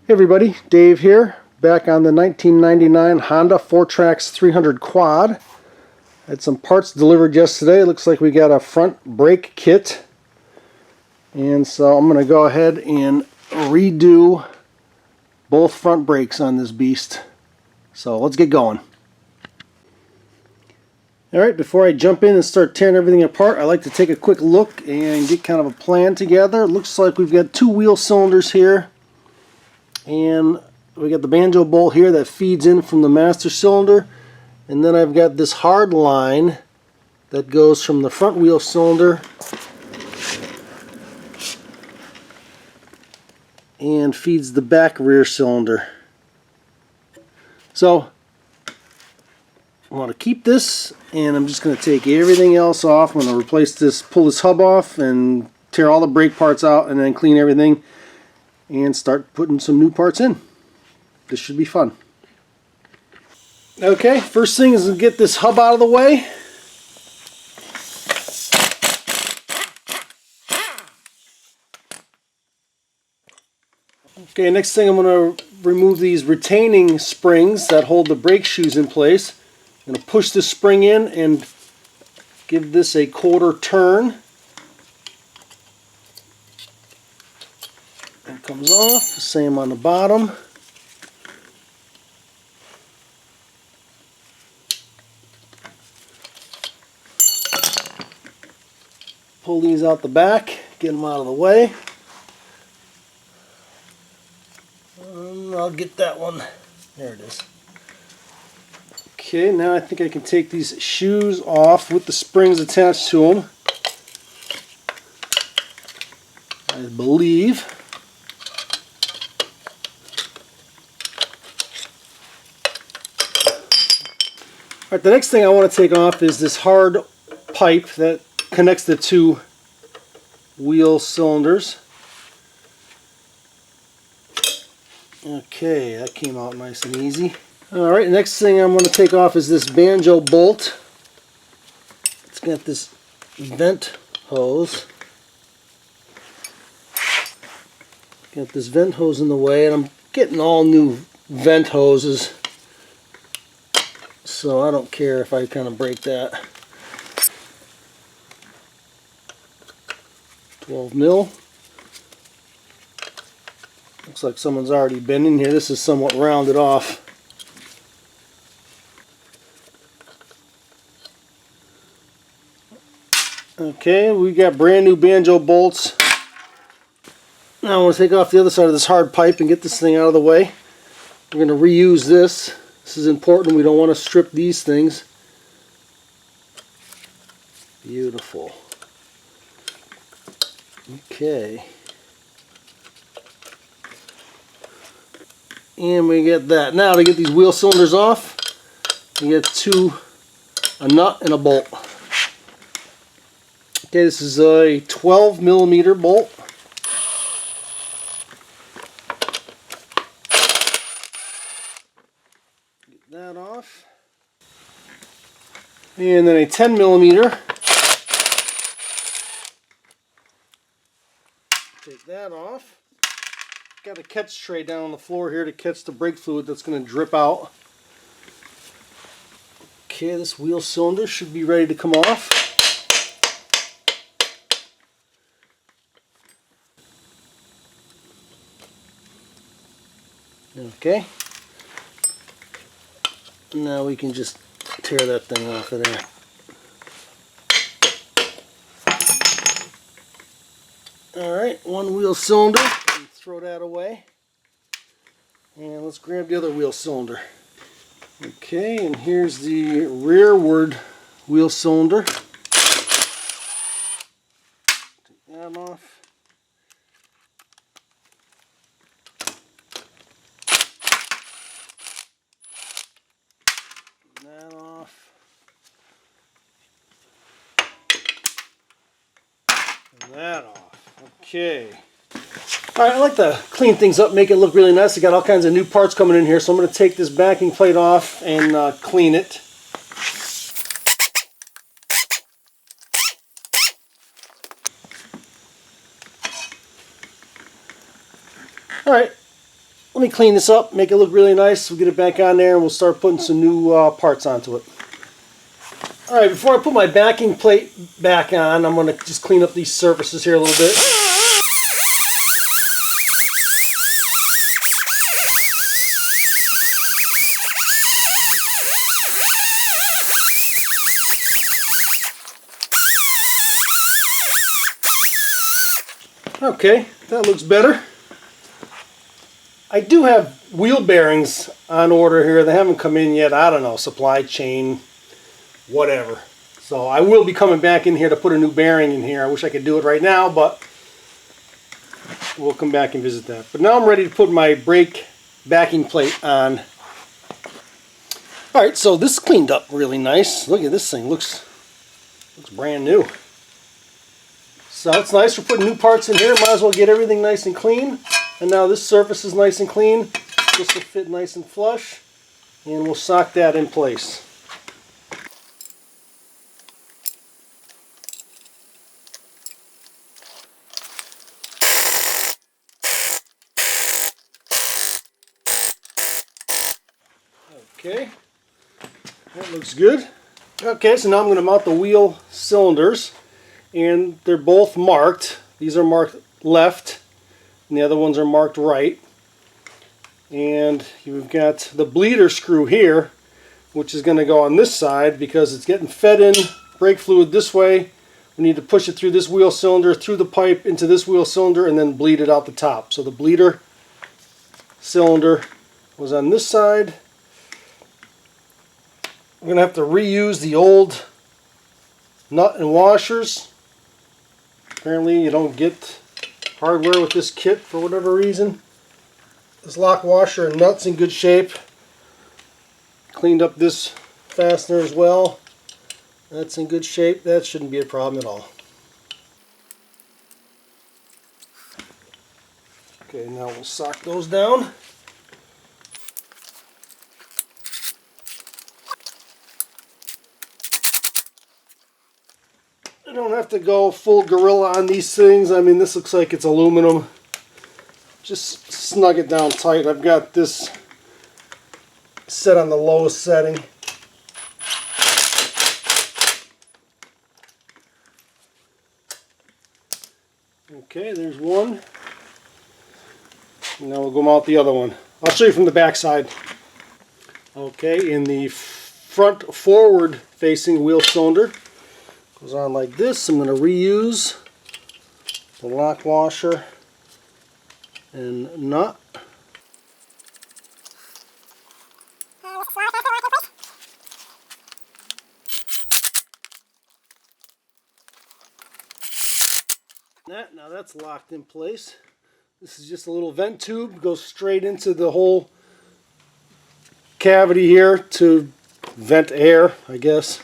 Hey everybody, Dave here, back on the 1999 Honda Fourtrax 300 Quad. Had some parts delivered yesterday. Looks like we got a front brake kit. And so I'm going to go ahead and redo both front brakes on this beast. So let's get going. Alright, before I jump in and start tearing everything apart, I like to take a quick look and get kind of a plan together. It looks like we've got two wheel cylinders here. And we got the banjo bolt here that feeds in from the master cylinder, and then I've got this hard line that goes from the front wheel cylinder and feeds the back rear cylinder. So I want to keep this, and I'm just going to take everything else off. I'm going to replace this, pull this hub off and tear all the brake parts out, and then clean everything and start putting some new parts in. This should be fun. Okay, first thing is to get this hub out of the way. Okay, next thing I'm going to remove these retaining springs that hold the brake shoes in place. I'm going to push this spring in and give this a quarter turn. It comes off, same on the bottom. Pull these out the back, get them out of the way. I'll get that one. There it is. Okay, now I think I can take these shoes off with the springs attached to them. I believe. Alright, the next thing I want to take off is this hard pipe that connects the two wheel cylinders. Okay, that came out nice and easy. Alright, next thing I'm going to take off is this banjo bolt. It's got this vent hose. Got this vent hose in the way, and I'm getting all new vent hoses, so I don't care if I kind of break that. 12 mil. Looks like someone's already been in here. This is somewhat rounded off. Okay, we got brand new banjo bolts. Now I want to take off the other side of this hard pipe and get this thing out of the way. We're going to reuse this. This is important. We don't want to strip these things. Beautiful. Okay. And we get that. Now to get these wheel cylinders off, we get a nut and a bolt. Okay, this is a 12 millimeter bolt. Get that off. And then a 10 millimeter. Take that off. Got a catch tray down on the floor here to catch the brake fluid that's going to drip out. Okay, this wheel cylinder should be ready to come off. Okay. Now we can just tear that thing off of there. Alright, one wheel cylinder. Throw that away. And let's grab the other wheel cylinder. Okay, and here's the rearward wheel cylinder. Take that off. That off. And that off. Okay. Alright, I like to clean things up, make it look really nice. I got all kinds of new parts coming in here, so I'm going to take this backing plate off and clean it. Alright, let me clean this up, make it look really nice. We'll get it back on there and we'll start putting some new parts onto it. Alright, before I put my backing plate back on, I'm going to just clean up these surfaces here a little bit. Okay, that looks better. I do have wheel bearings on order here. They haven't come in yet. I don't know, supply chain, whatever. So I will be coming back in here to put a new bearing in here. I wish I could do it right now, but we'll come back and visit that. But now I'm ready to put my brake backing plate on. Alright, so this cleaned up really nice. Look at this thing, looks brand new. So it's nice, we're putting new parts in here. Might as well get everything nice and clean. And now this surface is nice and clean. This will fit nice and flush. And we'll sock that in place. Okay, that looks good. Okay, so now I'm going to mount the wheel cylinders. And they're both marked. These are marked left. And the other ones are marked right. And you've got the bleeder screw here, which is going to go on this side because it's getting fed in brake fluid this way. We need to push it through this wheel cylinder, through the pipe, into this wheel cylinder, and then bleed it out the top. So the bleeder cylinder was on this side. We're going to have to reuse the old nut and washers. Apparently you don't get hardware with this kit for whatever reason. This lock washer and nuts in good shape. Cleaned up this fastener as well. That's in good shape. That shouldn't be a problem at all. Okay, now we'll sock those down. I don't have to go full gorilla on these things. I mean, this looks like it's aluminum. Just snug it down tight. I've got this set on the lowest setting. Okay, there's one. Now we'll go mount the other one. I'll show you from the back side. Okay, in the front forward facing wheel cylinder, goes on like this. I'm going to reuse the lock washer and nut. Now that's locked in place. This is just a little vent tube, goes straight into the whole cavity here to vent air, I guess.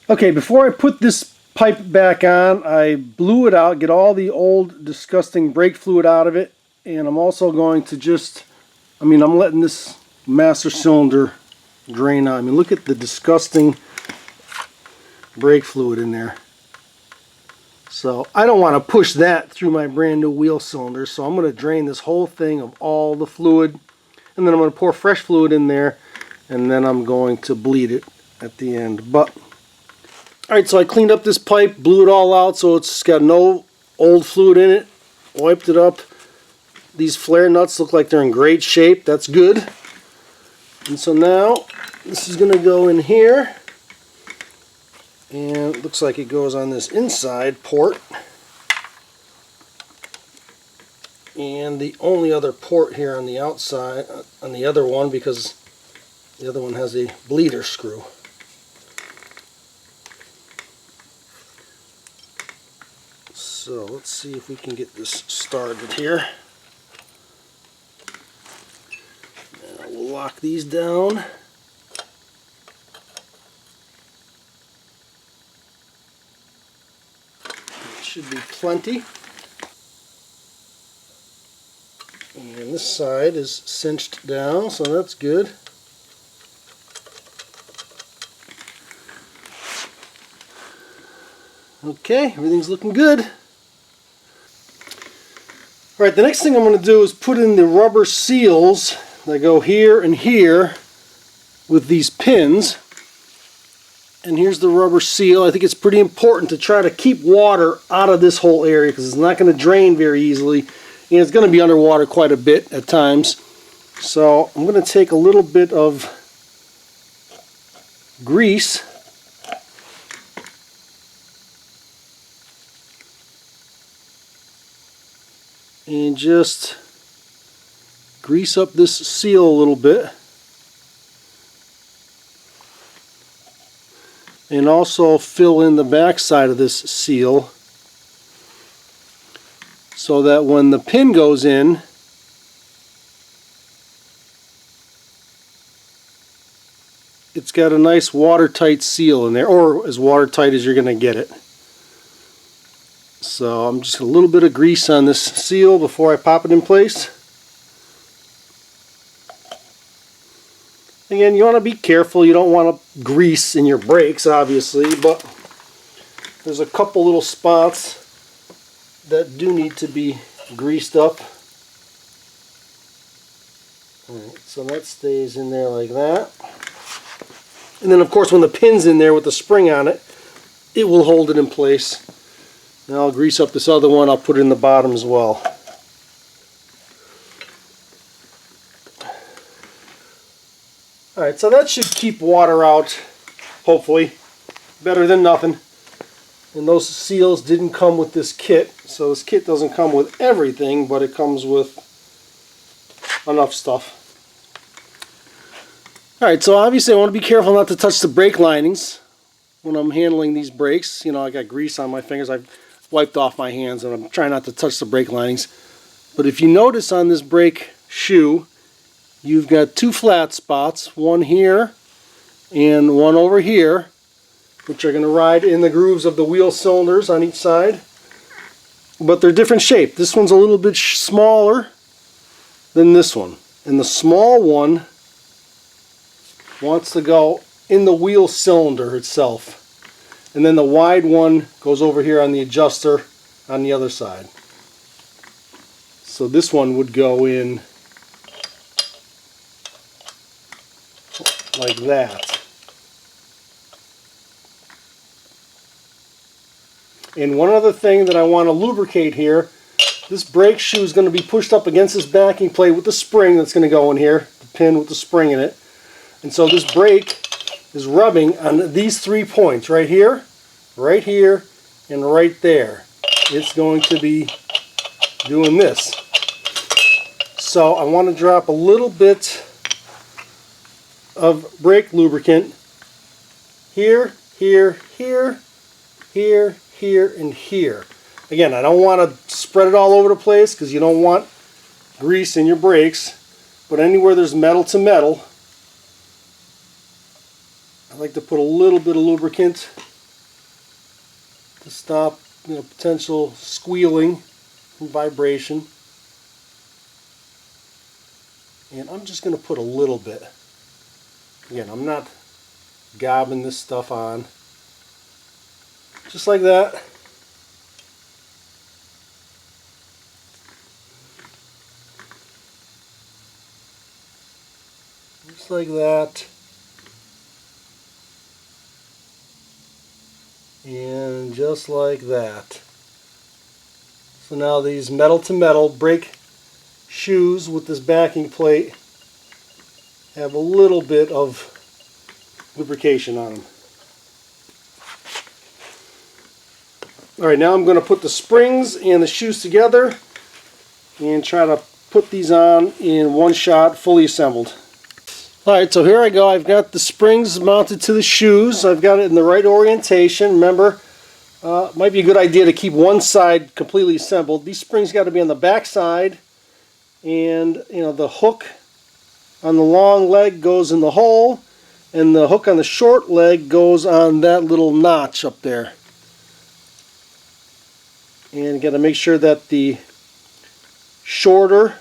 Okay, before I put this pipe back on, I blew it out, get all the old disgusting brake fluid out of it, and I'm also going to I'm letting this master cylinder drain out. I mean, look at the disgusting brake fluid in there. So I don't want to push that through my brand new wheel cylinder, so I'm going to drain this whole thing of all the fluid, and then I'm going to pour fresh fluid in there, and then I'm going to bleed it at the end. But alright, so I cleaned up this pipe, blew it all out so it's got no old fluid in it, wiped it up. These flare nuts look like they're in great shape. That's good. And so now this is going to go in here. And it looks like it goes on this inside port. And the only other port here on the outside, on the other one, because the other one has a bleeder screw. So let's see if we can get this started here. Now we'll lock these down. Should be plenty. And this side is cinched down, so that's good. Okay, everything's looking good. Alright, the next thing I'm going to do is put in the rubber seals that go here and here with these pins. And here's the rubber seal. I think it's pretty important to try to keep water out of this whole area because it's not going to drain very easily, and it's going to be underwater quite a bit at times. So I'm going to take a little bit of grease and just grease up this seal a little bit, and also fill in the back side of this seal so that when the pin goes in, it's got a nice watertight seal in there, or as watertight as you're going to get it. So I'm just a little bit of grease on this seal before I pop it in place. Again, you want to be careful. You don't want to grease in your brakes, obviously, but there's a couple little spots that do need to be greased up. Alright, so that stays in there like that. And then of course when the pin's in there with the spring on it, it will hold it in place. Now I'll grease up this other one. I'll put it in the bottom as well. Alright, so that should keep water out, hopefully. Better than nothing. And those seals didn't come with this kit, so this kit doesn't come with everything, but it comes with enough stuff. Alright, so obviously I want to be careful not to touch the brake linings when I'm handling these brakes. You know, I got grease on my fingers. I've wiped off my hands and I'm trying not to touch the brake linings. But if you notice on this brake shoe, you've got two flat spots, one here and one over here, which are going to ride in the grooves of the wheel cylinders on each side. But they're different shape. This one's a little bit smaller than this one. And the small one wants to go in the wheel cylinder itself. And then the wide one goes over here on the adjuster on the other side. So this one would go in like that. And one other thing that I want to lubricate here, this brake shoe is going to be pushed up against this backing plate with the spring that's going to go in here, the pin with the spring in it. And so this brake is rubbing on these 3 points, right here, and right there. It's going to be doing this. So I want to drop a little bit of brake lubricant here, here, here, here, here, and here. Again, I don't want to spread it all over the place because you don't want grease in your brakes, but anywhere there's metal to metal, I like to put a little bit of lubricant to stop, potential squealing and vibration. And I'm just going to put a little bit. Again, I'm not gobbing this stuff on. Just like that. Just like that. And just like that. So now these metal to metal brake shoes with this backing plate have a little bit of lubrication on them. Alright, now I'm going to put the springs and the shoes together and try to put these on in one shot, fully assembled. Alright, so here I go. I've got the springs mounted to the shoes. I've got it in the right orientation. Remember, it might be a good idea to keep one side completely assembled. These springs got to be on the back side, and the hook on the long leg goes in the hole, and the hook on the short leg goes on that little notch up there. And got to make sure that the shorter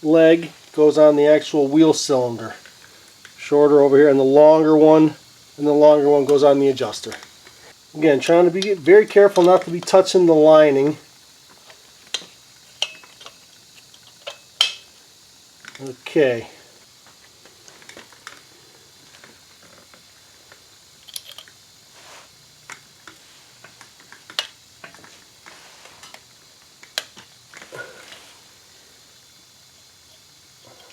leg goes on the actual wheel cylinder. Shorter over here, and the longer one goes on the adjuster. Again, trying to be very careful not to be touching the lining. Okay.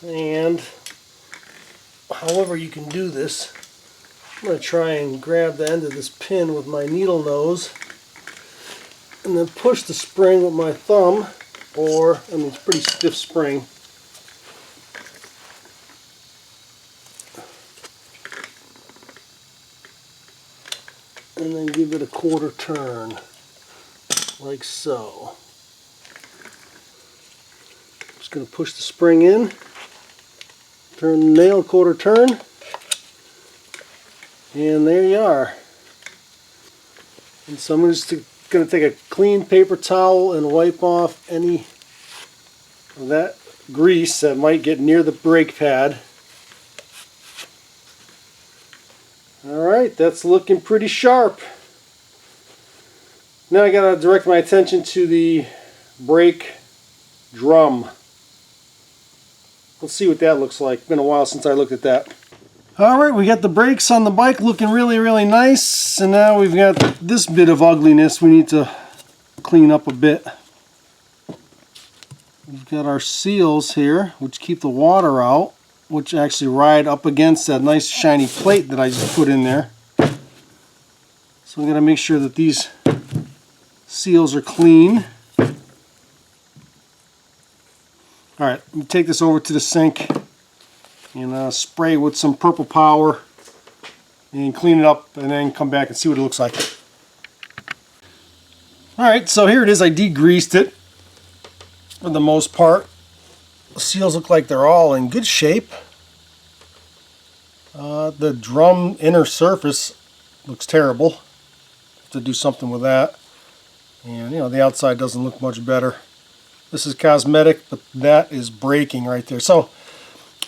And however you can do this, I'm going to try and grab the end of this pin with my needle nose and then push the spring with my thumb, or, I mean, it's a pretty stiff spring. And then give it a quarter turn, like so. Just going to push the spring in, turn the nail a quarter turn, and there you are. And so I'm just going to take a clean paper towel and wipe off any of that grease that might get near the brake pad. Alright, that's looking pretty sharp. Now I got to direct my attention to the brake drum. Let's see what that looks like. It's been a while since I looked at that. Alright, we got the brakes on the bike looking really, really nice. And now we've got this bit of ugliness we need to clean up a bit. We've got our seals here, which keep the water out, which actually ride up against that nice shiny plate that I just put in there. So I'm going to make sure that these seals are clean. Alright, let me take this over to the sink and spray with some purple power and clean it up, and then come back and see what it looks like. Alright, so here it is. I degreased it for the most part. The seals look like they're all in good shape. The drum inner surface looks terrible. Have to do something with that. And the outside doesn't look much better. This is cosmetic, but that is breaking right there. So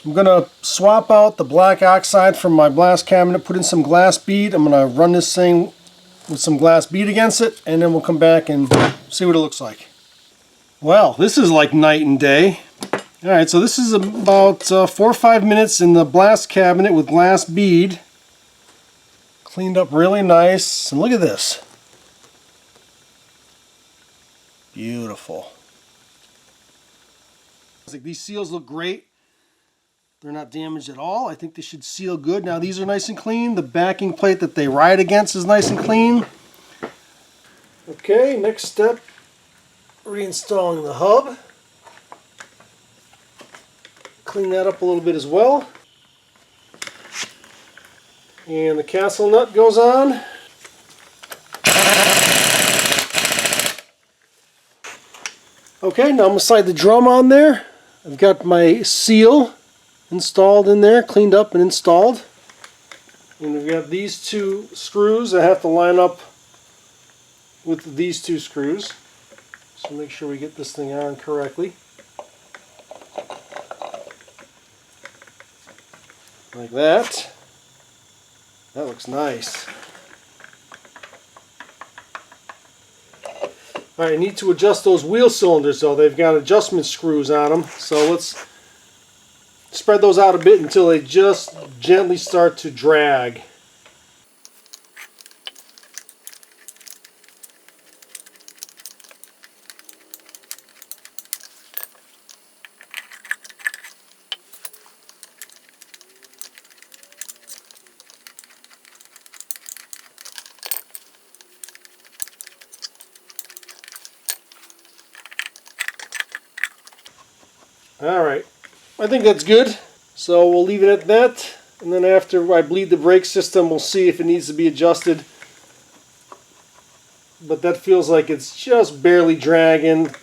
I'm going to swap out the black oxide from my blast cabinet, put in some glass bead. I'm going to run this thing with some glass bead against it, and then we'll come back and see what it looks like. Well, this is like night and day. Alright, so this is about 4 or 5 minutes in the blast cabinet with glass bead. Cleaned up really nice. And look at this. Beautiful. These seals look great. They're not damaged at all. I think they should seal good. Now these are nice and clean. The backing plate that they ride against is nice and clean. Okay, next step, reinstalling the hub. Clean that up a little bit as well. And the castle nut goes on. Okay, now I'm going to slide the drum on there. I've got my seal installed in there, cleaned up and installed. And we've got these two screws. I have to line up with these two screws. So make sure we get this thing on correctly. Like that. That looks nice. Alright, I need to adjust those wheel cylinders though. They've got adjustment screws on them. So let's spread those out a bit until they just gently start to drag. Alright, I think that's good. So we'll leave it at that. And then after I bleed the brake system, we'll see if it needs to be adjusted. But that feels like it's just barely dragging.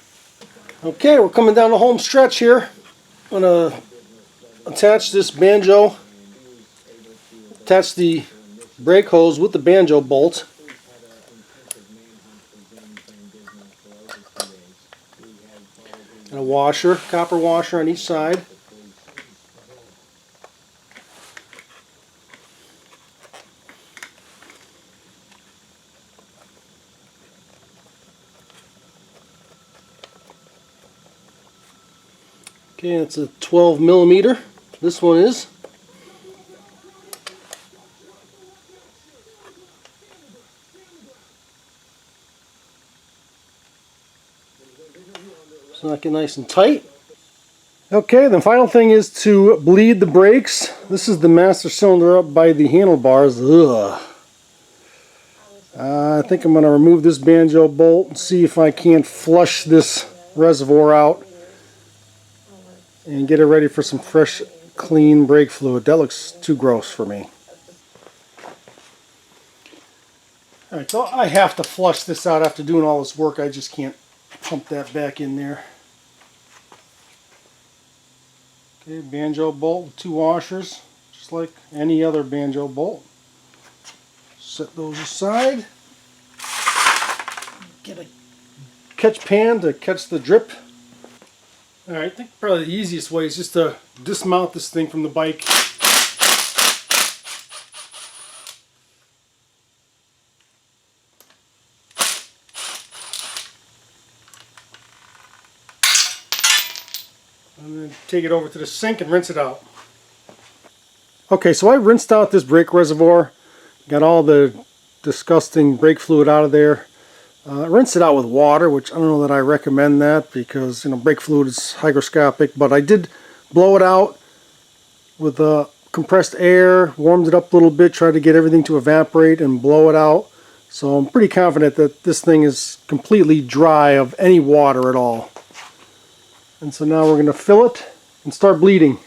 Okay, we're coming down the home stretch here. I'm going to attach this banjo. Attach the brake hose with the banjo bolt. And a washer, copper washer on each side. Okay, it's a 12 millimeter. This one is. So knock it nice and tight. Okay, the final thing is to bleed the brakes. This is the master cylinder up by the handlebars. Ugh. I think I'm going to remove this banjo bolt and see if I can't flush this reservoir out and get it ready for some fresh, clean brake fluid. That looks too gross for me. Alright, so I have to flush this out after doing all this work. I just can't pump that back in there. Okay, banjo bolt with 2 washers, just like any other banjo bolt. Set those aside. Get a catch pan to catch the drip. Alright, I think probably the easiest way is just to dismount this thing from the bike. And then take it over to the sink and rinse it out. Okay, so I rinsed out this brake reservoir. Got all the disgusting brake fluid out of there. Rinse it out with water, which I don't know that I recommend that because, you know, brake fluid is hygroscopic, but I did blow it out with compressed air, warmed it up a little bit, tried to get everything to evaporate and blow it out. So I'm pretty confident that this thing is completely dry of any water at all. And so now we're going to fill it and start bleeding.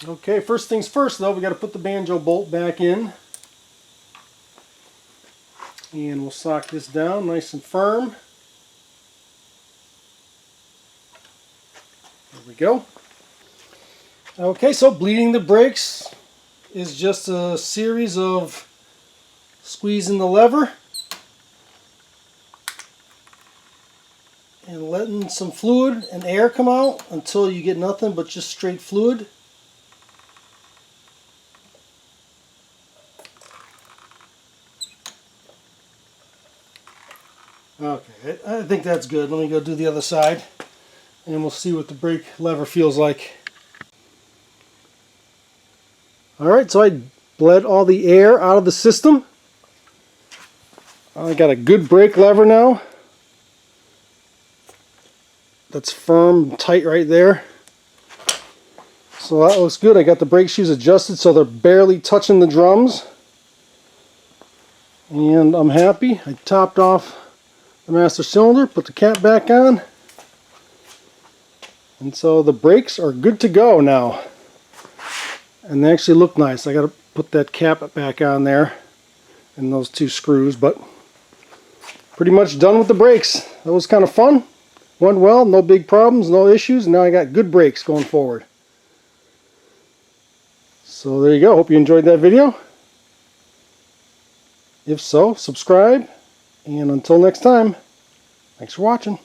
Okay, first things first though, we got to put the banjo bolt back in. And we'll sock this down nice and firm. There we go. Okay, so bleeding the brakes is just a series of squeezing the lever and letting some fluid and air come out until you get nothing but just straight fluid. Okay, I think that's good. Let me go do the other side and we'll see what the brake lever feels like. Alright, so I bled all the air out of the system. I got a good brake lever now. That's firm, tight right there. So that looks good. I got the brake shoes adjusted so they're barely touching the drums. And I'm happy. I topped off the master cylinder, put the cap back on. And so the brakes are good to go now. And they actually look nice. I got to put that cap back on there and those 2 screws, but pretty much done with the brakes. That was kind of fun. Went well, no big problems, no issues. Now I got good brakes going forward. So there you go. Hope you enjoyed that video. If so, subscribe. And until next time, thanks for watching.